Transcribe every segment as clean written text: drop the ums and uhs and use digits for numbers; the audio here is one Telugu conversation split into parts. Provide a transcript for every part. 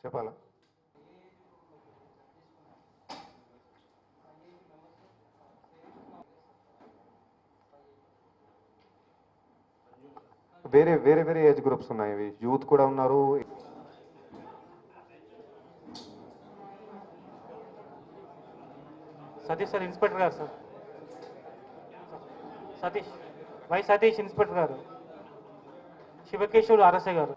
చెప్పాలా? వేరే వేరే వేరే ఏజ్ గ్రూప్స్ ఉన్నాయి, యూత్ కూడా ఉన్నారు. సతీష్ సార్, ఇన్స్పెక్టర్ గారు sir. Satish, Y Satish inspector గారు. శివకేశవులు ఆర్ఎస్ఐ గారు.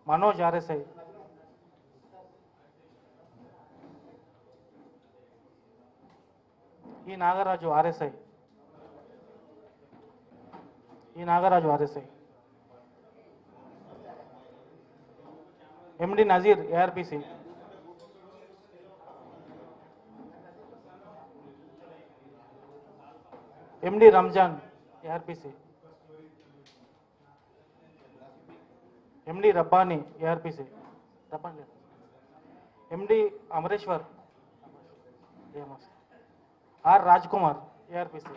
మనోజ్ ఆర్ఎస్ఐ. ఈ Nagaraju RSI. MD Nazeer ARPC. MD Ramzan ARPC. MD Rabbani ARPC. MD Amareshwar. R Raj Kumar ARPC.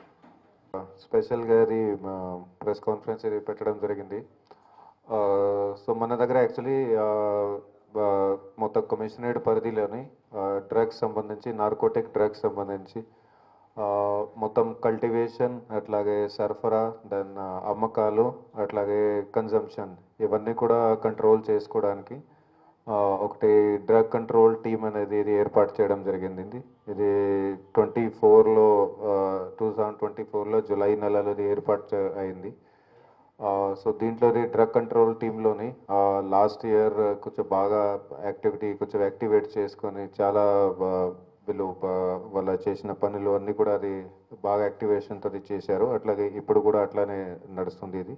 స్పెషల్గా ఇది ప్రెస్ కాన్ఫరెన్స్ ఇది పెట్టడం జరిగింది. సో మన దగ్గర యాక్చువల్లీ మొత్తం కమిషనరేట్ పరిధిలోని డ్రగ్స్ సంబంధించి, నార్కోటిక్ డ్రగ్స్ సంబంధించి మొత్తం కల్టివేషన్, అట్లాగే సరఫరా, దెన్ అమ్మకాలు, అట్లాగే కన్జంప్షన్ ఇవన్నీ కూడా కంట్రోల్ చేసుకోవడానికి ఒకటి డ్రగ్ కంట్రోల్ టీమ్ అనేది ఇది ఏర్పాటు చేయడం జరిగింది. ఇది 2024లో జూలై నెలలో ఇది ఏర్పాటు అయింది. సో దీంట్లో డ్రగ్ కంట్రోల్ టీంలోని లాస్ట్ ఇయర్ కొంచెం బాగా కొంచెం యాక్టివేట్ చేసుకొని చాలా వీళ్ళు వాళ్ళ చేసిన పనులు అన్నీ కూడా అది బాగా యాక్టివేషన్తో చేశారు. అట్లాగే ఇప్పుడు కూడా అట్లానే నడుస్తుంది ఇది.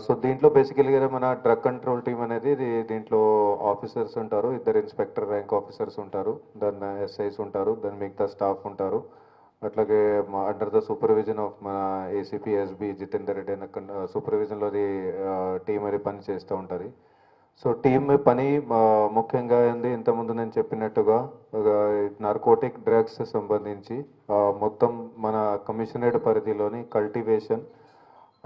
సో దీంట్లో బేసికల్గా మన డ్రగ్ కంట్రోల్ టీమ్ అనేది దీంట్లో ఆఫీసర్స్ ఉంటారు, 2 ఇన్స్పెక్టర్ ర్యాంక్ ఆఫీసర్స్ ఉంటారు, దాన్ని ఎస్ఐస్ ఉంటారు, దాని మిగతా స్టాఫ్ ఉంటారు. అట్లాగే అండర్ ద సూపర్విజన్ ఆఫ్ మన ఏసీపీ ఎస్బి జితేందర్ రెడ్డి అనే సూపర్విజన్లో టీం అది పని చేస్తూ ఉంటుంది. సో టీమ్ పని ముఖ్యంగా ఏంది, ఇంతకుముందు నేను చెప్పినట్టుగా నార్కోటిక్ డ్రగ్స్ సంబంధించి మొత్తం మన కమిషనరేట్ పరిధిలోని కల్టివేషన్,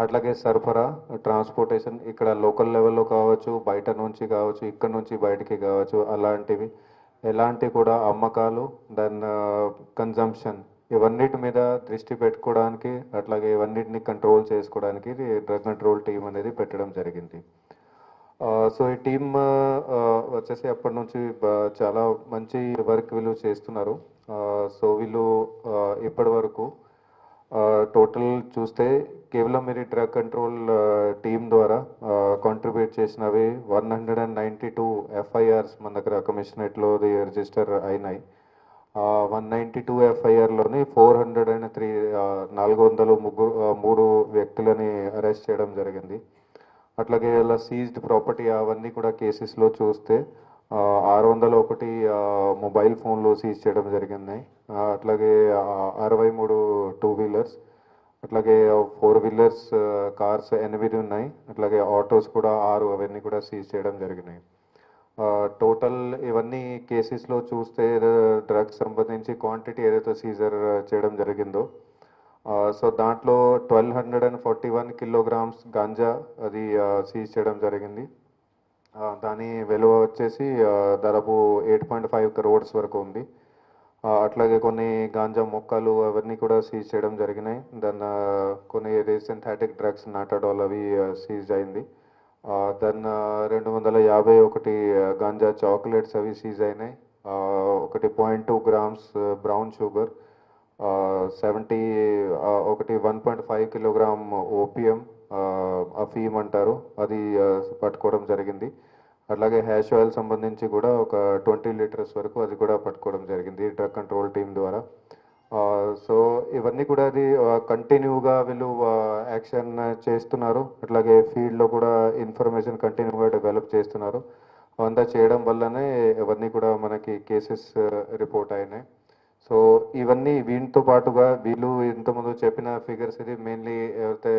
అట్లాగే సరఫరా, ట్రాన్స్పోర్టేషన్, ఇక్కడ లోకల్ లెవెల్లో కావచ్చు, బయట నుంచి కావచ్చు, ఇక్కడ నుంచి బయటికి కావచ్చు, అలాంటివి ఎలాంటి కూడా అమ్మకాలు, దాని కన్జంప్షన్ ఇవన్నిటి మీద దృష్టి పెట్టుకోవడానికి, అట్లాగే ఇవన్నిటిని కంట్రోల్ చేసుకోవడానికి డ్రగ్ కంట్రోల్ టీం అనేది పెట్టడం జరిగింది. సో ఈ టీమ్ వచ్చేసి అప్పటి నుంచి చాలా మంచి వర్క్ వీళ్ళు చేస్తున్నారు. సో వీళ్ళు ఇప్పటి వరకు టోటల్ చూస్తే కేవలం మీరు డ్రగ్ కంట్రోల్ టీం ద్వారా కాంట్రిబ్యూట్ చేసినవి 192 ఎఫ్ఐఆర్స్ మన దగ్గర కమిషనరేట్లో రిజిస్టర్ అయినాయి. 192 ఎఫ్ఐఆర్లోని 403 వ్యక్తులని అరెస్ట్ చేయడం జరిగింది. అట్లాగే ఇలా సీజ్డ్ ప్రాపర్టీ అవన్నీ కూడా కేసెస్లో చూస్తే 601 మొబైల్ ఫోన్లు సీజ్ చేయడం జరిగింది. అట్లాగే 63 2 వీలర్స్, అట్లాగే 4 వీలర్స్ కార్స్ 8 ఉన్నాయి, అట్లాగే ఆటోస్ కూడా 6 అవన్నీ కూడా సీజ్ చేయడం జరిగినాయి. టోటల్ ఇవన్నీ కేసెస్లో చూస్తే డ్రగ్స్ సంబంధించి క్వాంటిటీ ఏదైతే సీజర్ చేయడం జరిగిందో, సో దాంట్లో 1241 కిలోగ్రామ్స్ గాంజా అది సీజ్ చేయడం జరిగింది. దాని విలువ వచ్చేసి దాదాపు 8.5 crores వరకు ఉంది. అట్లాగే కొన్ని గాంజా మొక్కలు అవన్నీ కూడా సీజ్ చేయడం జరిగినాయి. దాన్ని కొన్ని సింథాటిక్ డ్రగ్స్ నాటాడోల్ అవి సీజ్ అయింది. దాన్ని 251 గాంజా చాక్లెట్స్ అవి సీజ్ అయినాయి. 1.2 grams brown sugar, 1.5 kilogram opium, అఫీమ్ అంటారు, అది పట్టుకోవడం జరిగింది. అట్లాగే హ్యాష్ ఆయిల్ సంబంధించి కూడా ఒక 20 liters వరకు అది కూడా పట్టుకోవడం జరిగింది డ్రగ్ కంట్రోల్ టీం ద్వారా. సో ఇవన్నీ కూడా అది కంటిన్యూగా వీళ్ళు యాక్షన్ చేస్తున్నారు. అట్లాగే ఫీల్డ్లో కూడా ఇన్ఫర్మేషన్ కంటిన్యూగా డెవలప్ చేస్తున్నారు. అంతా చేయడం వల్లనే ఇవన్నీ కూడా మనకి కేసెస్ రిపోర్ట్ అయినాయి. సో ఇవన్నీ వీటితో పాటుగా వీళ్ళు ఇంతకుముందు చెప్పిన ఫిగర్స్ ఇది మెయిన్లీ ఎవరైతే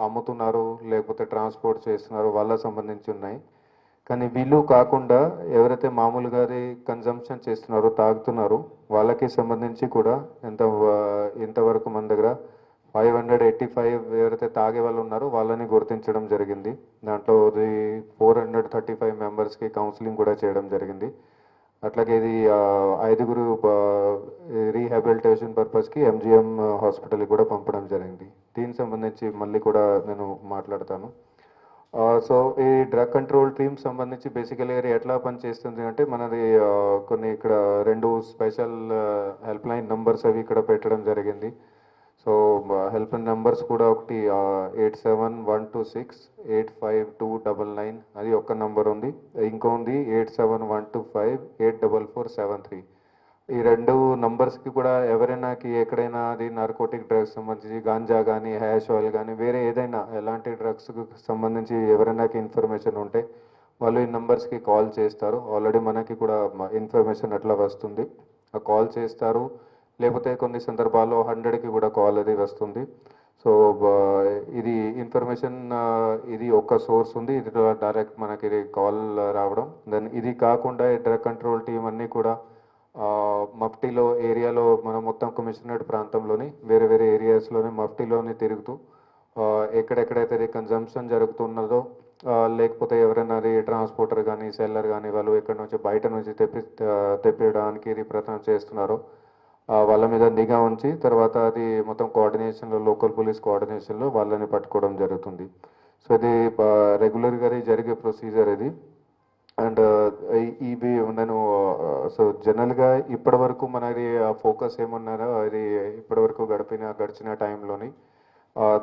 అమ్ముతున్నారు లేకపోతే ట్రాన్స్పోర్ట్ చేస్తున్నారో వాళ్ళకి సంబంధించి ఉన్నాయి. కానీ వీళ్ళు కాకుండా ఎవరైతే మామూలుగా కన్జంప్షన్ చేస్తున్నారో, తాగుతున్నారో వాళ్ళకి సంబంధించి కూడా ఇంతవరకు మన దగ్గర 585 ఎవరైతే తాగే వాళ్ళు ఉన్నారో వాళ్ళని గుర్తించడం జరిగింది. దాంట్లో 435 మెంబర్స్కి కౌన్సిలింగ్ కూడా చేయడం జరిగింది. అట్లాగే ఇది 5గురు రీహాబిలిటేషన్ పర్పస్కి ఎంజిఎం హాస్పిటల్కి కూడా పంపడం జరిగింది. దీనికి సంబంధించి మళ్ళీ కూడా నేను మాట్లాడతాను. సో ఈ డ్రగ్ కంట్రోల్ టీమ్ సంబంధించి బేసికలీ ఎట్లా పనిచేస్తుంది అంటే మనది కొన్ని ఇక్కడ 2 స్పెషల్ హెల్ప్ లైన్ నంబర్స్ అవి ఇక్కడ పెట్టడం జరిగింది. సో హెల్ప్ లైన్ నంబర్స్ కూడా ఒకటి 8712685299 అది ఒక్క నంబర్ ఉంది. ఇంకో ఉంది 8712584473. ఈ 2 నంబర్స్కి కూడా ఎవరైనాకి ఎక్కడైనా అది నార్కోటిక్ డ్రగ్స్ సంబంధించి గాంజా కానీ హ్యాష్ ఆయిల్ కానీ వేరే ఏదైనా ఎలాంటి డ్రగ్స్కి సంబంధించి ఎవరైనాకి ఇన్ఫర్మేషన్ ఉంటే వాళ్ళు ఈ నంబర్స్కి కాల్ చేస్తారు. ఆల్రెడీ మనకి కూడా ఇన్ఫర్మేషన్ అట్లా వస్తుంది. ఆ కాల్ చేస్తారు, లేకపోతే కొన్ని సందర్భాల్లో 100కి కూడా కాల్ అది వస్తుంది. సో ఇది ఇన్ఫర్మేషన్ ఇది ఒక సోర్స్ ఉంది, ఇది డైరెక్ట్ మనకి కాల్ రావడం. దెన్ ఇది కాకుండా డ్రగ్ కంట్రోల్ టీం అన్నీ కూడా మఫ్టీలో ఏరియాలో మనం మొత్తం కమిషనరేట్ ప్రాంతంలోని వేరే వేరే ఏరియాస్లోని మఫ్టీలోని తిరుగుతూ ఎక్కడెక్కడైతే కన్జంప్షన్ జరుగుతున్నదో లేకపోతే ఎవరైనా అది ట్రాన్స్పోర్టర్ కానీ సెల్లర్ కానీ వాళ్ళు ఎక్కడి నుంచి బయట నుంచి తెప్పించడానికి ఇది ప్రయత్నం చేస్తున్నారో వాళ్ళ మీద నిఘా ఉంచి తర్వాత అది మొత్తం కోఆర్డినేషన్లో లోకల్ పోలీస్ కోఆర్డినేషన్లో వాళ్ళని పట్టుకోవడం జరుగుతుంది. సో ఇది రెగ్యులర్గా జరిగే ప్రొసీజర్ ఇది. అండ్ ఇవి నేను సో జనరల్గా ఇప్పటి వరకు మనది ఫోకస్ ఏమన్నారో అది ఇప్పటి వరకు గడిచిన టైంలోని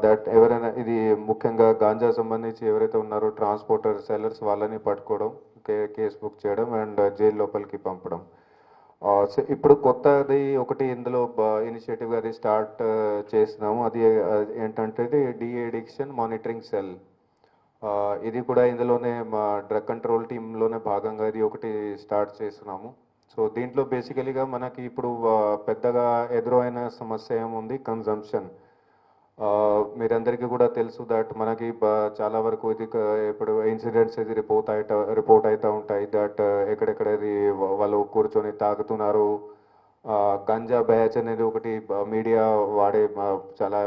దట్ ఎవరైనా ఇది ముఖ్యంగా గాంజా సంబంధించి ఎవరైతే ఉన్నారో ట్రాన్స్పోర్టర్ సెల్లర్స్ వాళ్ళని పట్టుకోవడం, కేసు బుక్ చేయడం అండ్ జైలు లోపలికి పంపడం. సో ఇప్పుడు కొత్తది ఒకటి ఇందులో ఇనిషియేటివ్గా అది స్టార్ట్ చేస్తున్నాము. అది ఏంటంటే డి అడిక్షన్ మానిటరింగ్ సెల్. ఇది కూడా ఇందులోనే మా డ్రగ్ కంట్రోల్ టీంలోనే భాగంగా ఇది ఒకటి స్టార్ట్ చేస్తున్నాము. సో దీంట్లో బేసికలీగా మనకి ఇప్పుడు పెద్దగా ఎదురైన సమస్య ఏముంది, కన్జంప్షన్. మీరందరికీ కూడా తెలుసు దట్ మనకి చాలా వరకు ఇది ఇప్పుడు ఇన్సిడెంట్స్ ఇది రిపోర్ట్ అవుతూ ఉంటాయి దట్ ఎక్కడెక్కడ ఇది వాళ్ళు కూర్చొని తాగుతున్నారు. గంజా బ్యాచ్ అనేది ఒకటి మీడియా వాడే చాలా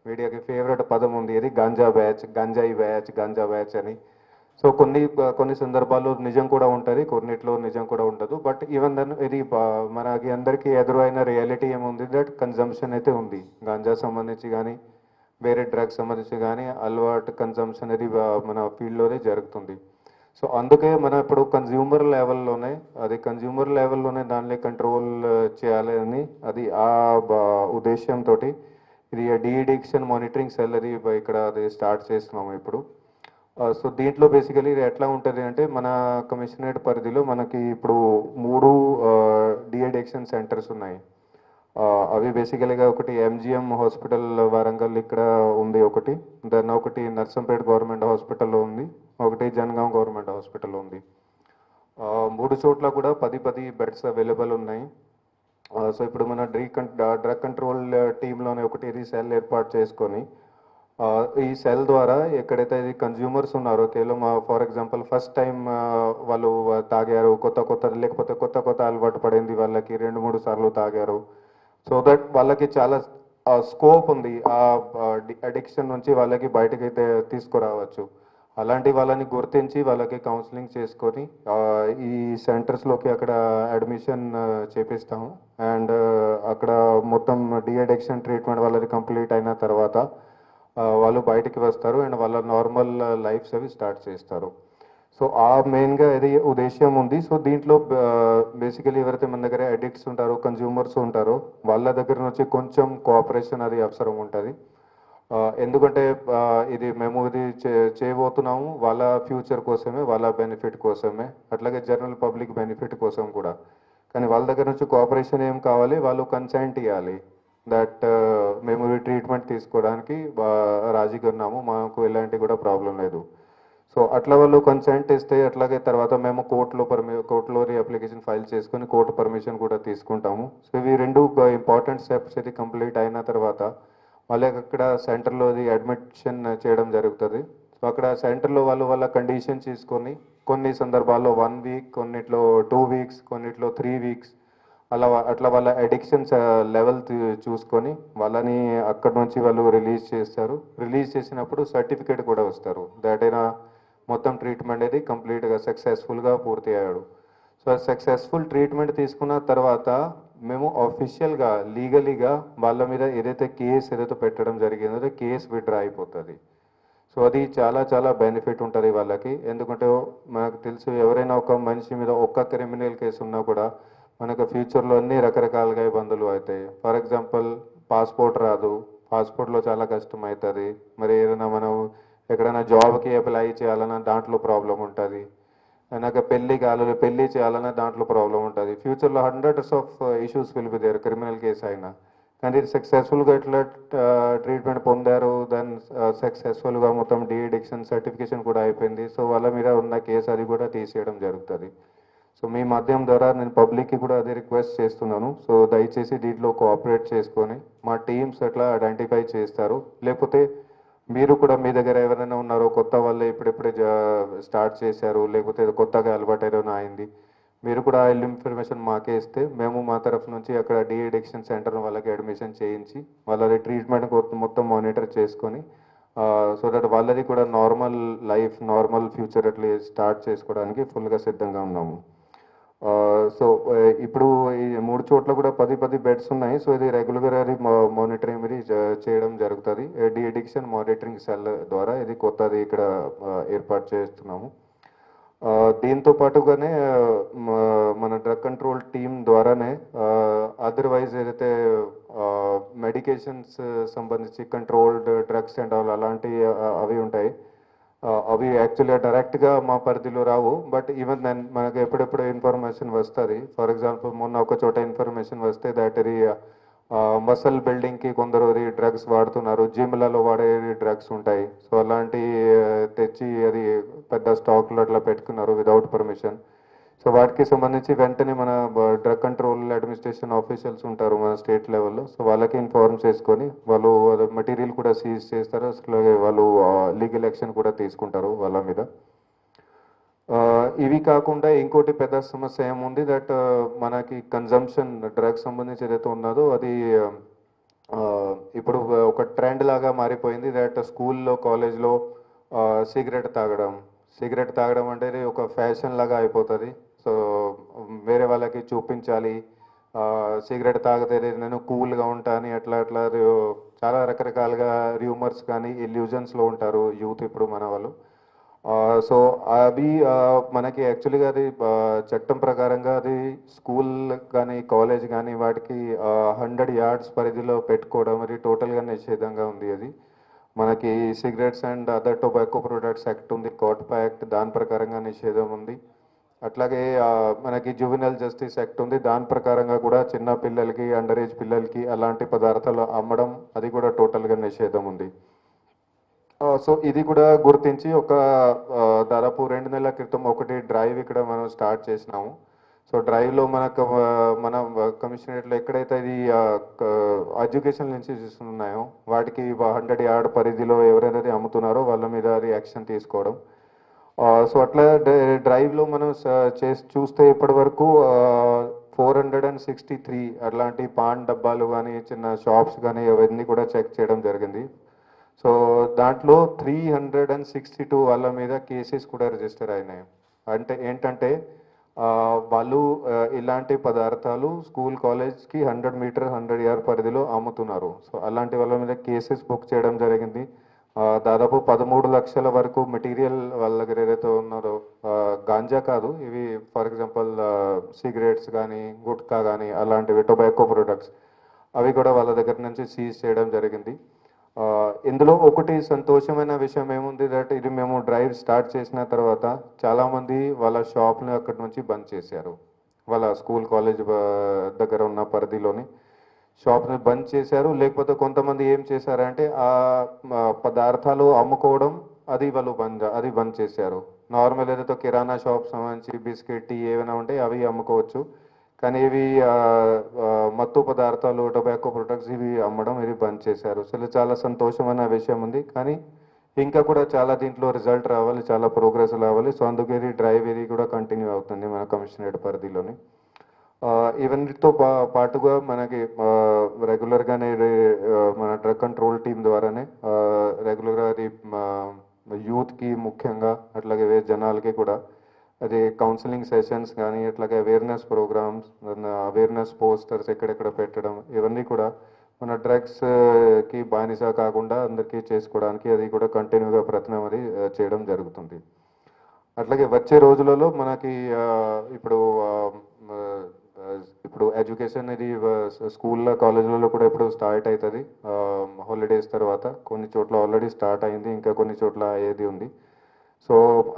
మీడియాకి ఫేవరెట్ పదం ఉంది, ఇది గంజా బ్యాచ్, గంజా బ్యాచ్ అని. సో కొన్ని సందర్భాల్లో నిజం కూడా ఉంటుంది, కొన్నిట్లో నిజం కూడా ఉండదు. బట్ ఈవెన్ దెన్ ఇది మనకి అందరికీ ఎదురైన రియాలిటీ ఏముంది దట్ కన్జంప్షన్ అయితే ఉంది. గాంజా సంబంధించి కానీ వేరే డ్రగ్స్ సంబంధించి కానీ అలవాటు కన్జంప్షన్ అనేది మన ఫీల్డ్లోనే జరుగుతుంది. సో అందుకే మనం ఇప్పుడు కన్జ్యూమర్ లెవెల్లోనే దాన్ని కంట్రోల్ చేయాలి అని అది ఆ ఉద్దేశంతో ఇది డి అడిక్షన్ మానిటరింగ్ సెల్ అది ఇక్కడ అది స్టార్ట్ చేస్తున్నాము ఇప్పుడు. సో దీంట్లో బేసికలీ ఎట్లా ఉంటుంది అంటే మన కమిషనరేట్ పరిధిలో మనకి ఇప్పుడు 3 డి అడిక్షన్ సెంటర్స్ ఉన్నాయి. అవి బేసికలీగా ఒకటి ఎంజిఎం హాస్పిటల్ వరంగల్ ఇక్కడ ఉంది ఒకటి, దాన్ని ఒకటి నర్సంపేట గవర్నమెంట్ హాస్పిటల్లో ఉంది, ఒకటి జనగాం గవర్నమెంట్ హాస్పిటల్లో ఉంది. 3 చోట్ల కూడా 10 బెడ్స్ అవైలబుల్ ఉన్నాయి. సో ఇప్పుడు మన డ్రగ్ కంట్రోల్ టీంలోనే ఒకటి ఇది సెల్ ఏర్పాటు చేసుకొని ఈ సెల్ ద్వారా ఎక్కడైతే ఇది కన్జ్యూమర్స్ ఉన్నారో కేవలం ఫర్ ఎగ్జాంపుల్ ఫస్ట్ టైం వాళ్ళు తాగారు, లేకపోతే కొత్త అలవాటు పడింది వాళ్ళకి 2-3 సార్లు తాగారు. సో దట్ వాళ్ళకి చాలా స్కోప్ ఉంది ఆ అడిక్షన్ నుంచి వాళ్ళకి బయటకి తీసుకురావచ్చు. అలాంటి వాళ్ళని గుర్తించి వాళ్ళకి కౌన్సిలింగ్ చేసుకొని ఈ సెంటర్స్లోకి అక్కడ అడ్మిషన్ చేపిస్తాము. అండ్ అక్కడ మొత్తం డి అడిక్షన్ ట్రీట్మెంట్ వాళ్ళది కంప్లీట్ అయిన తర్వాత వాళ్ళు బయటికి వస్తారు అండ్ వాళ్ళ నార్మల్ లైఫ్స్ అవి స్టార్ట్ చేస్తారు. సో ఆ మెయిన్గా ఇది ఉద్దేశం ఉంది. సో దీంట్లో బేసికలీ ఎవరైతే మన దగ్గర అడిక్ట్స్ ఉంటారో, కన్జ్యూమర్స్ ఉంటారో వాళ్ళ దగ్గర నుంచి కొంచెం కోఆపరేషన్ అది అవసరం ఉంటుంది. ఎందుకంటే ఇది మేము ఇది చేయబోతున్నాము వాళ్ళ ఫ్యూచర్ కోసమే, వాళ్ళ బెనిఫిట్ కోసమే, అట్లాగే జనరల్ పబ్లిక్ బెనిఫిట్ కోసం కూడా. కానీ వాళ్ళ దగ్గర నుంచి కోఆపరేషన్ ఏం కావాలి, వాళ్ళు కన్సెంట్ ఇవ్వాలి దట్ మేము ట్రీట్మెంట్ తీసుకోవడానికి రాజీగా ఉన్నాము, మాకు ఎలాంటి కూడా ప్రాబ్లం లేదు. సో అట్లా వాళ్ళు కన్సెంట్ ఇస్తే అట్లాగే తర్వాత మేము కోర్టులో అప్లికేషన్ ఫైల్ చేసుకొని కోర్టు పర్మిషన్ కూడా తీసుకుంటాము. సో ఇవి 2 ఇంపార్టెంట్ స్టెప్స్ ఇది కంప్లీట్ అయిన తర్వాత వాళ్ళకి అక్కడ సెంటర్లో అది అడ్మిషన్ చేయడం జరుగుతుంది. సో అక్కడ సెంటర్లో వాళ్ళు వాళ్ళ కండిషన్ తీసుకొని కొన్ని సందర్భాల్లో 1 వీక్, కొన్నిట్లో 2 వీక్స్, కొన్నిట్లో 3 వీక్స్ అట్లా వాళ్ళ అడిక్షన్స్ లెవెల్ చూసుకొని వాళ్ళని అక్కడి నుంచి వాళ్ళు రిలీజ్ చేస్తారు. రిలీజ్ చేసినప్పుడు సర్టిఫికేట్ కూడా వస్తారు దాట్ అయినా మొత్తం ట్రీట్మెంట్ అనేది కంప్లీట్గా సక్సెస్ఫుల్గా పూర్తి అయ్యాడు. సో సక్సెస్ఫుల్ ట్రీట్మెంట్ తీసుకున్న తర్వాత మేము ఆఫీషియల్గా లీగలీగా వాళ్ళ మీద ఏదైతే పెట్టడం జరిగిందో కేసు విత్డ్రా అయిపోతుంది. సో అది చాలా చాలా బెనిఫిట్ ఉంటుంది వాళ్ళకి. ఎందుకంటే మనకు తెలుసు ఎవరైనా ఒక మనిషి మీద ఒక్క క్రిమినల్ కేసు ఉన్నా కూడా మనకు ఫ్యూచర్లో అన్ని రకరకాలుగా ఇబ్బందులు అవుతాయి. ఫర్ ఎగ్జాంపుల్ పాస్పోర్ట్ రాదు, పాస్పోర్ట్లో చాలా కష్టం అవుతుంది. మరి ఏదైనా మనం ఎక్కడైనా జాబ్కి అప్లై చేయాలన్నా దాంట్లో ప్రాబ్లం ఉంటుంది. నాకు పెళ్లి చేయాలన్నా దాంట్లో ప్రాబ్లం ఉంటుంది. ఫ్యూచర్లో hundreds of issues will be there criminal case అయినా. కానీ సక్సెస్ఫుల్గా ఇట్లా ట్రీట్మెంట్ పొందారు. దాని సక్సెస్ఫుల్గా మొత్తం డిఎడిక్షన్ సర్టిఫికేషన్ కూడా అయిపోయింది. సో వాళ్ళ మీద ఉన్న కేసు అది కూడా తీసేయడం జరుగుతుంది. సో మీ మాధ్యమం ద్వారా నేను పబ్లిక్కి కూడా అదే రిక్వెస్ట్ చేస్తున్నాను. సో దయచేసి దీంట్లో కోఆపరేట్ చేసుకొని మా టీమ్స్ అట్లా ఐడెంటిఫై చేస్తారు. లేకపోతే మీరు కూడా మీ దగ్గర ఎవరైనా ఉన్నారో కొత్త వాళ్ళు ఇప్పుడిప్పుడే స్టార్ట్ చేశారు, లేకపోతే కొత్తగా అలవాటు అయింది, మీరు కూడా ఆ ఇన్ఫర్మేషన్ మాకే ఇస్తే మేము మా తరఫు నుంచి అక్కడ డిఎడిక్షన్ సెంటర్ వాళ్ళకి అడ్మిషన్ చేయించి వాళ్ళ ట్రీట్మెంట్ మొత్తం మానిటర్ చేసుకొని సో దట్ వాళ్ళది కూడా నార్మల్ లైఫ్ నార్మల్ ఫ్యూచర్ అట్లా స్టార్ట్ చేసుకోవడానికి ఫుల్గా సిద్ధంగా ఉన్నాము. సో ఇప్పుడు ఈ 3 చోట్ల కూడా 10 బెడ్స్ ఉన్నాయి. సో ఇది రెగ్యులర్గా అది మానిటరింగ్ ఇది చేయడం జరుగుతుంది. డిఎడిక్షన్ మానిటరింగ్ సెల్ ద్వారా ఇది కొత్తది ఇక్కడ ఏర్పాటు చేస్తున్నాము. దీంతో పాటుగానే మన డ్రగ్ కంట్రోల్ టీమ్ ద్వారానే అదర్వైజ్ ఏదైతే మెడికేషన్స్ సంబంధించి కంట్రోల్డ్ డ్రగ్స్ అండ్ అలాంటి అవి ఉంటాయి. అవి యాక్చువల్గా డైరెక్ట్గా మా పరిధిలో రావు. బట్ ఈవెన్ దెన్ మనకు ఎప్పుడెప్పుడు ఇన్ఫర్మేషన్ వస్తుంది. ఫర్ ఎగ్జాంపుల్ మొన్న ఒక చోట ఇన్ఫర్మేషన్ వస్తే దాట్ ఇది మసల్ బిల్డింగ్కి కొందరు డ్రగ్స్ వాడుతున్నారు, జిమ్లలో వాడే డ్రగ్స్ ఉంటాయి. సో అలాంటి తెచ్చి అది పెద్ద స్టాక్లో అట్లా పెట్టుకున్నారు వితౌట్ పర్మిషన్. సో వాటికి సంబంధించి వెంటనే మన డ్రగ్ కంట్రోల్ అడ్మినిస్ట్రేషన్ ఆఫీషియల్స్ ఉంటారు మన స్టేట్ లెవెల్లో. సో వాళ్ళకి ఇన్ఫార్మ్ చేసుకొని వాళ్ళు మెటీరియల్ కూడా సీజ్ చేస్తారు. అసలు వాళ్ళు లీగల్ యాక్షన్ కూడా తీసుకుంటారు వాళ్ళ మీద. ఇవి కాకుండా ఇంకోటి పెద్ద సమస్య ఏముంది దట్ మనకి కన్జంప్షన్ డ్రగ్స్ సంబంధించి ఏదైతే ఉన్నదో అది ఇప్పుడు ఒక ట్రెండ్ లాగా మారిపోయింది. దట్ స్కూల్లో కాలేజ్లో సిగరెట్ తాగడం అంటే ఒక ఫ్యాషన్ లాగా అయిపోతుంది. సో వేరే వాళ్ళకి చూపించాలి, సిగరెట్ తాగితే నేను కూల్గా ఉంటాను అట్లా అట్లా చాలా రకరకాలుగా రూమర్స్ కానీ ఇల్యూజన్స్లో ఉంటారు యూత్ ఇప్పుడు మన వాళ్ళు. సో అవి మనకి యాక్చువల్గా అది చట్టం ప్రకారంగా అది స్కూల్ కానీ కాలేజ్ కానీ వాటికి 100 yards పరిధిలో పెట్టుకోవడం అది టోటల్గా నిషేధంగా ఉంది. అది మనకి cigarettes and other tobacco products act ఉంది, కోట్పా యాక్ట్, దాని ప్రకారంగా నిషేధం ఉంది. అట్లాగే మనకి జువెనైల్ జస్టిస్ యాక్ట్ ఉంది, దాని ప్రకారంగా కూడా చిన్న పిల్లలకి అండర్ ఏజ్ పిల్లలకి అలాంటి పదార్థాలు అమ్మడం అది కూడా టోటల్గా నిషేధం ఉంది. సో ఇది కూడా గుర్తించి ఒక దాదాపు 2 నెలల క్రితం ఒకటి డ్రైవ్ ఇక్కడ మనం స్టార్ట్ చేసినాము. సో డ్రైవ్లో మన కమిషనరేట్లో ఎక్కడైతే ఇది ఎడ్యుకేషనల్ ఇన్స్టిట్యూషన్స్ ఉన్నాయో వాటికి 100 yard పరిధిలో ఎవరైతే అమ్ముతున్నారో వాళ్ళ మీద అది యాక్షన్ తీసుకోవడం. సో అట్లా డ్రైవ్లో మనం చూస్తే ఇప్పటి వరకు 463 అట్లాంటి పాన్ డబ్బాలు కానీ చిన్న షాప్స్ కానీ అవన్నీ కూడా చెక్ చేయడం జరిగింది. సో దాంట్లో 362 వాళ్ళ మీద కేసెస్ కూడా రిజిస్టర్ అయినాయి. అంటే ఏంటంటే వాళ్ళు ఇలాంటి పదార్థాలు స్కూల్ కాలేజ్కి 100 meter 100 yard పరిధిలో అమ్ముతున్నారు. సో అలాంటి వాళ్ళ మీద కేసెస్ బుక్ చేయడం జరిగింది. దాదాపు 13 లక్షల వరకు మెటీరియల్ వాళ్ళ దగ్గర ఏదైతే ఉన్నారో గాంజా కాదు, ఇవి ఫర్ ఎగ్జాంపుల్ సిగరెట్స్ కానీ గుట్కా కానీ అలాంటివి టొబాకో ప్రొడక్ట్స్ అవి కూడా వాళ్ళ దగ్గర నుంచి సీజ్ చేయడం జరిగింది. ఇందులో ఒకటి సంతోషమైన విషయం ఏముంది దట్ ఇది మేము డ్రైవ్ స్టార్ట్ చేసిన తర్వాత చాలామంది వాళ్ళ షాప్ని అక్కడి నుంచి బంద్ చేశారు. వాళ్ళ స్కూల్ కాలేజ్ దగ్గర ఉన్న పరిధిలోని షాప్ని బంద్ చేశారు. లేకపోతే కొంతమంది ఏం చేశారంటే ఆ పదార్థాలు అమ్ముకోవడం అది బంద్ చేశారు. నార్మల్ ఏదైతే కిరాణా షాప్ సంబంధించి బిస్కెట్ టీ ఏమైనా ఉంటే అవి అమ్ముకోవచ్చు, కానీ ఇవి మత్తు పదార్థాలు టొబాకో ప్రొడక్ట్స్ ఇవి అమ్మడం ఇది బంద్ చేశారు. అసలు చాలా సంతోషమైన విషయం ఉంది. కానీ ఇంకా కూడా చాలా దీంట్లో రిజల్ట్ రావాలి, చాలా ప్రోగ్రెస్ రావాలి. సో అందుకే ఇది డ్రైవ్ ఇది కూడా కంటిన్యూ అవుతుంది మన కమిషనరేట్ పరిధిలోని. ఇవన్నిటితో పాటుగా మనకి రెగ్యులర్గానే మన డ్రగ్ కంట్రోల్ టీం ద్వారానే రెగ్యులర్గా అది యూత్కి ముఖ్యంగా అట్లాగే వేరే జనాలకి కూడా అది కౌన్సిలింగ్ సెషన్స్ కానీ అట్లాగే అవేర్నెస్ ప్రోగ్రామ్స్ అవేర్నెస్ పోస్టర్స్ ఎక్కడెక్కడ పెట్టడం ఇవన్నీ కూడా మన డ్రగ్స్కి బానిస కాకుండా అందరికీ చేసుకోవడానికి అది కూడా కంటిన్యూగా ప్రయత్నం అది చేయడం జరుగుతుంది. అట్లాగే వచ్చే రోజులలో మనకి ఇప్పుడు ఇప్పుడు ఎడ్యుకేషన్ ఇది స్కూల్లో కాలేజీలలో కూడా ఇప్పుడు స్టార్ట్ అవుతుంది హాలిడేస్ తర్వాత. కొన్ని చోట్ల ఆల్రెడీ స్టార్ట్ అయింది, ఇంకా కొన్ని చోట్ల అయ్యేది ఉంది. సో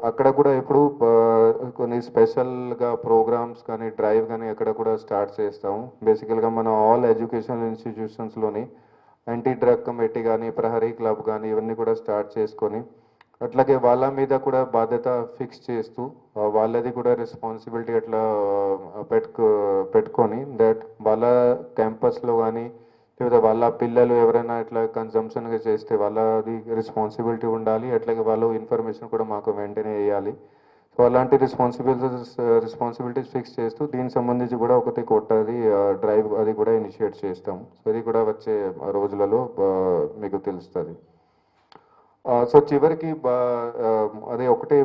అక్కడ కూడా ఇప్పుడు కొన్ని స్పెషల్గా ప్రోగ్రామ్స్ కానీ డ్రైవ్ కానీ అక్కడ కూడా స్టార్ట్ చేస్తాము. బేసికల్గా మన ఆల్ ఎడ్యుకేషనల్ ఇన్స్టిట్యూషన్స్లోని యాంటీ డ్రగ్ కమిటీ కానీ ప్రహరీ క్లబ్ కానీ ఇవన్నీ కూడా స్టార్ట్ చేసుకొని అట్లాగే వాళ్ళ మీద కూడా బాధ్యత ఫిక్స్ చేస్తూ వాళ్ళది కూడా రెస్పాన్సిబిలిటీ అట్లా పెట్టుకొని దట్ వాళ్ళ క్యాంపస్లో కానీ లేదా వాళ్ళ పిల్లలు ఎవరైనా ఇట్లా కన్జంప్షన్గా చేస్తే వాళ్ళది రెస్పాన్సిబిలిటీ ఉండాలి. అట్లాగే వాళ్ళు ఇన్ఫర్మేషన్ కూడా మాకు వెంటనే వేయాలి. సో అలాంటి రెస్పాన్సిబిలిటీస్ ఫిక్స్ చేస్తూ దీనికి సంబంధించి కూడా ఒకటి కొట్టది డ్రైవ్ అది కూడా ఇనిషియేట్ చేస్తాం. సో ఇది కూడా వచ్చే రోజులలో మీకు తెలుస్తుంది. సో చివరికి అదే ఒకటే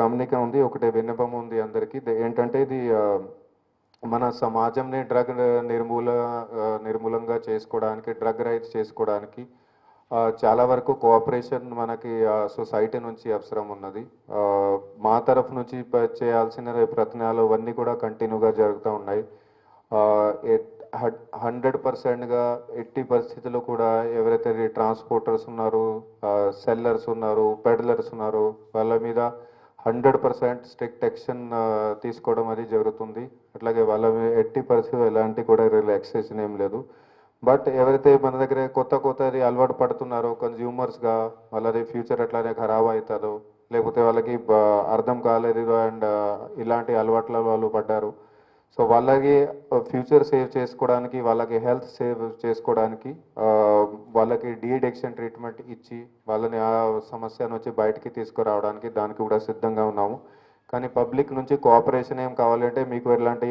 గమనిక ఉంది, ఒకటే విన్నపం ఉంది అందరికీ. ఏంటంటే ఇది మన సమాజంని డ్రగ్ నిర్మూలంగా చేసుకోవడానికి, డ్రగ్ రైట్స్ చేసుకోవడానికి చాలా వరకు కోఆపరేషన్ మనకి సొసైటీ నుంచి అవసరం ఉన్నది. మా తరఫు నుంచి చేయాల్సిన ప్రయత్నాలు అవన్నీ కూడా కంటిన్యూగా జరుగుతూ ఉన్నాయి. 100%గా ఎట్టి పరిస్థితుల్లో కూడా ఎవరైతే ట్రాన్స్పోర్టర్స్ ఉన్నారు, సెల్లర్స్ ఉన్నారు, పెడ్లర్స్ ఉన్నారు వాళ్ళ మీద 100% స్ట్రిక్ట్ యాక్షన్ తీసుకోవడం అది జరుగుతుంది. అట్లాగే వాళ్ళ మీద ఎట్టి పరిస్థితుల్లో ఎలాంటి కూడా రిలాక్సేషన్ ఏం లేదు. బట్ ఎవరైతే మన దగ్గర కొత్తది అలవాటు పడుతున్నారో కన్జ్యూమర్స్గా వాళ్ళది ఫ్యూచర్ అట్లానే ఖరాబ్ అవుతారో లేకపోతే వాళ్ళకి అర్థం కాలేదు అండ్ ఇలాంటి అలవాట్ల వాళ్ళు పడ్డారు. సో వాళ్ళకి ఫ్యూచర్ సేవ్ చేసుకోవడానికి, వాళ్ళకి హెల్త్ సేవ్ చేసుకోవడానికి వాళ్ళకి డీఅడిక్షన్ ట్రీట్మెంట్ ఇచ్చి వాళ్ళని ఆ సమస్య నుంచి బయటికి తీసుకురావడానికి దానికి కూడా సిద్ధంగా ఉన్నాము. కానీ పబ్లిక్ నుంచి కోఆపరేషన్ ఏం కావాలంటే మీకు ఎలాంటి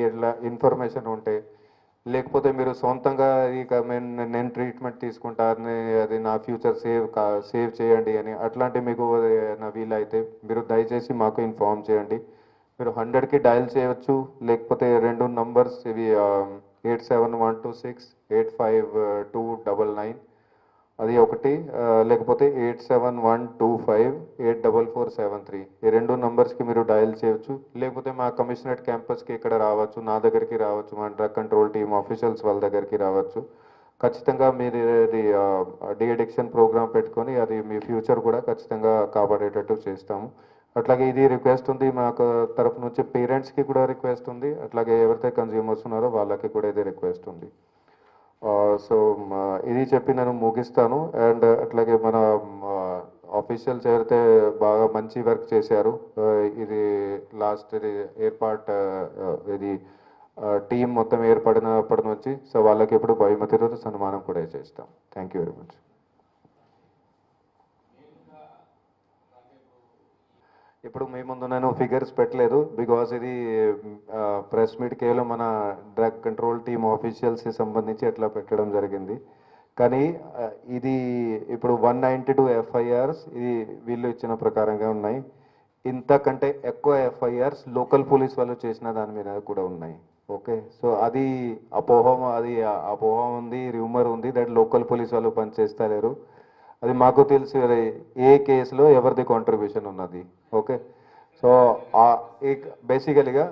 ఇన్ఫర్మేషన్ ఉంటే లేకపోతే మీరు సొంతంగా ఇక నేను ట్రీట్మెంట్ తీసుకుంటాను అది నా ఫ్యూచర్ సేవ్ చేయండి అని అట్లాంటి మీకు నా వీలైతే మీరు దయచేసి మాకు ఇన్ఫార్మ్ చేయండి. మీరు 100కి డయల్ చేయవచ్చు, లేకపోతే 2 నంబర్స్ ఇవి 8712685299 అది ఒకటి, లేకపోతే 8712584473 ఈ 2 నంబర్స్కి మీరు డయల్ చేయవచ్చు. లేకపోతే మా కమిషనరేట్ క్యాంపస్కి ఇక్కడ రావచ్చు, నా దగ్గరికి రావచ్చు, మా డ్రగ్ కంట్రోల్ టీమ్ ఆఫీషియల్స్ వాళ్ళ దగ్గరికి రావచ్చు. ఖచ్చితంగా మీరు ఇది డీఅడిక్షన్ ప్రోగ్రామ్ పెట్టుకొని అది మీ ఫ్యూచర్ కూడా ఖచ్చితంగా కాపాడేటట్టు చేస్తాము. అట్లాగే ఇది రిక్వెస్ట్ ఉంది మాకు తరఫు నుంచి, పేరెంట్స్కి కూడా రిక్వెస్ట్ ఉంది, అట్లాగే ఎవరైతే కన్జ్యూమర్స్ ఉన్నారో వాళ్ళకి కూడా ఇది రిక్వెస్ట్ ఉంది. సో ఇది చెప్పి నేను ముగిస్తాను. అండ్ అట్లాగే మన ఆఫీషియల్స్ ఎవరైతే బాగా మంచి వర్క్ చేశారు ఇది లాస్ట్ ఇది ఇది టీం మొత్తం ఏర్పడినప్పటి నుంచి సో వాళ్ళకి ఎప్పుడు బహుమతితో సన్మానం కూడా చేస్తాం. Thank you very much. ఇప్పుడు మీ ముందు నేను ఫిగర్స్ పెట్టలేదు బికాస్ ఇది ప్రెస్ మీట్ కేవలం మన డ్రగ్ కంట్రోల్ టీమ్ ఆఫీషియల్స్కి సంబంధించి ఎట్లా పెట్టడం జరిగింది. కానీ ఇది ఇప్పుడు 192 FIRs ఇది వీళ్ళు ఇచ్చిన ప్రకారంగా ఉన్నాయి. ఇంతకంటే ఎక్కువ FIRs లోకల్ పోలీస్ వాళ్ళు చేసిన దాని మీద కూడా ఉన్నాయి. ఓకే, సో అది అపోహ ఉంది, రూమర్ ఉంది దట్ లోకల్ పోలీస్ వాళ్ళు పనిచేస్తలేరు. అది మాకు తెలుసు ఏ కేసులో ఎవరిది కాంట్రిబ్యూషన్ ఉన్నది. ఓకే, సో బేసికలీగా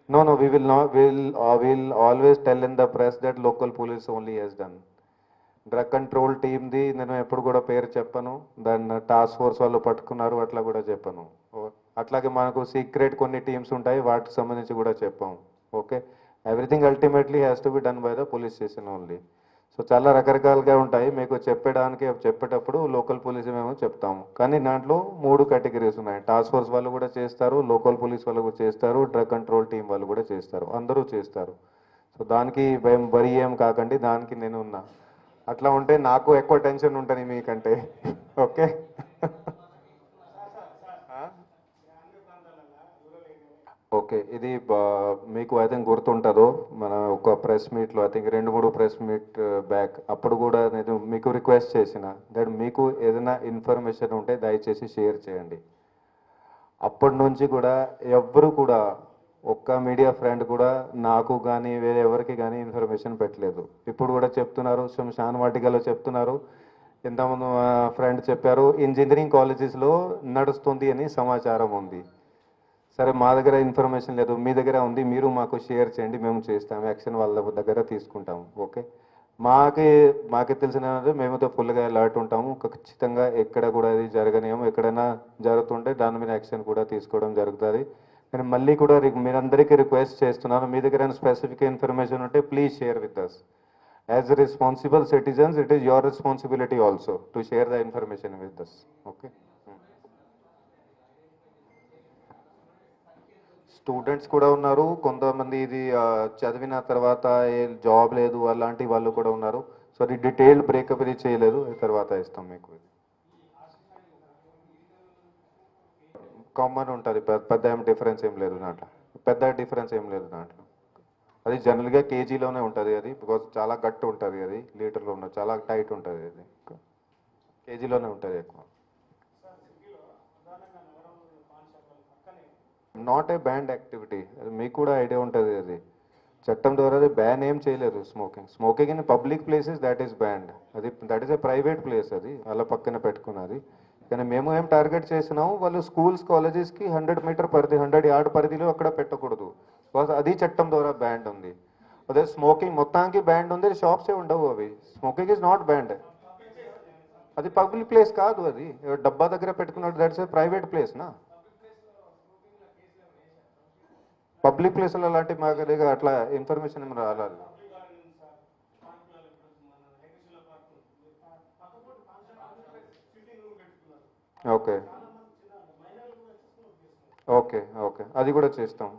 no we will not we'll always tell in the press that local police only has done. Drug control టీమ్ది నేను ఎప్పుడు కూడా పేరు చెప్పను, దాన్ని టాస్క్ ఫోర్స్ వాళ్ళు పట్టుకున్నారు అట్లా కూడా చెప్పను. అట్లాగే మనకు సీక్రెట్ కొన్ని టీమ్స్ ఉంటాయి వాటికి సంబంధించి కూడా చెప్పాము. Okay, everything ultimately has to be done by the police station only. So చాలా రకరకాలుగా ఉంటాయి, మీకు చెప్పేటప్పుడు లోకల్ పోలీస్ మేము చెప్తాము. కానీ దాంట్లో 3 కేటగిరీస్ ఉన్నాయి. టాస్క్ ఫోర్స్ వాళ్ళు కూడా చేస్తారు, లోకల్ పోలీస్ వాళ్ళు కూడా చేస్తారు, డ్రగ్ కంట్రోల్ టీం వాళ్ళు కూడా చేస్తారు, అందరూ చేస్తారు. సో దానికి భయం వరి ఏం కాకండి, దానికి నేను ఉన్నా. అట్లా ఉంటే నాకు ఎక్కువ టెన్షన్ ఉంటుంది మీకంటే. ఓకే, ఓకే, ఇది మీకు ఐ థింక్ గుర్తుంటుందో, మన ఒక ప్రెస్ మీట్లో I think 2-3 press meet back అప్పుడు కూడా నేను మీకు రిక్వెస్ట్ చేసిన దట్ మీకు ఏదైనా ఇన్ఫర్మేషన్ ఉంటే దయచేసి షేర్ చేయండి. అప్పటి నుంచి కూడా ఎవ్వరు కూడా ఒక్క మీడియా ఫ్రెండ్ కూడా నాకు కానీ వేరే ఎవరికి కానీ ఇన్ఫర్మేషన్ పెట్టలేదు. ఇప్పుడు కూడా చెప్తున్నారు, శ్మశాన్ వాటికలో చెప్తున్నారు, ఇంతకుముందు ఫ్రెండ్ చెప్పారు ఇంజనీరింగ్ కాలేజెస్లో నడుస్తుంది అని సమాచారం ఉంది. సరే, మా దగ్గర ఇన్ఫర్మేషన్ లేదు, మీ దగ్గర ఉంది, మీరు మాకు షేర్ చేయండి, మేము చేస్తాం, యాక్షన్ వాళ్ళ దగ్గర తీసుకుంటాము. ఓకే, మాకే తెలిసిన మేమైతే ఫుల్గా అలర్ట్ ఉంటాము. ఖచ్చితంగా ఎక్కడ కూడా ఇది జరగనేమో, ఎక్కడైనా జరుగుతుంటే దాని మీద యాక్షన్ కూడా తీసుకోవడం జరుగుతుంది. కానీ మళ్ళీ కూడా మీరందరికీ రిక్వెస్ట్ చేస్తున్నాను, మీ దగ్గర స్పెసిఫిక్ ఇన్ఫర్మేషన్ ఉంటే please share with us. As responsible citizens it is your responsibility also to share the information with us. Okay, students కూడా ఉన్నారు, కొంతమంది ఇది చదివిన తర్వాత ఏ జాబ్ లేదు అలాంటి వాళ్ళు కూడా ఉన్నారు. సో అది డీటెయిల్డ్ బ్రేకప్ ఇది చేయలేదు, తర్వాత ఇస్తాం మీకు. కామన్ ఉంటుంది, పెద్ద ఏం డిఫరెన్స్ ఏం లేదు దాంట్లో, పెద్ద డిఫరెన్స్ ఏం లేదు దాంట్లో. అది జనరల్గా కేజీలోనే ఉంటుంది అది, బికాజ్ చాలా గట్టి ఉంటుంది అది, లీటర్లో ఉన్నది చాలా టైట్ ఉంటుంది అది, కేజీలోనే ఉంటుంది ఎక్కువ. నాట్ ఏ బ్యాండ్ యాక్టివిటీ, అది మీకు కూడా ఐడియా ఉంటుంది. అది చట్టం ద్వారా అది బ్యాన్ ఏం చేయలేదు. Smoking in public places that is banned. అది that is a private place, అది అలా పక్కన పెట్టుకున్నది. కానీ మేము ఏం టార్గెట్ చేసినాము, వాళ్ళు స్కూల్స్ కాలేజెస్కి 100 మీటర్ పరిధి, 100 యార్డ్ పరిధిలో అక్కడ పెట్టకూడదు, బికాస్ అది చట్టం ద్వారా బ్యాండ్ ఉంది. అదే స్మోకింగ్ మొత్తానికి బ్యాండ్ ఉంది, షాప్సే ఉండవు అవి. స్మోకింగ్ ఈజ్ నాట్ బ్యాండ్, అది పబ్లిక్ ప్లేస్ కాదు, అది డబ్బా దగ్గర పెట్టుకున్నట్టు, దట్స్ ఏ ప్రైవేట్ ప్లేస్ నా. పబ్లిక్ ప్లేస్లో అలాంటి మాకు దగ్గర అట్లా ఇన్ఫర్మేషన్ ఏమి రాలేదు. ఓకే ఓకే ఓకే, అది కూడా చేస్తాం.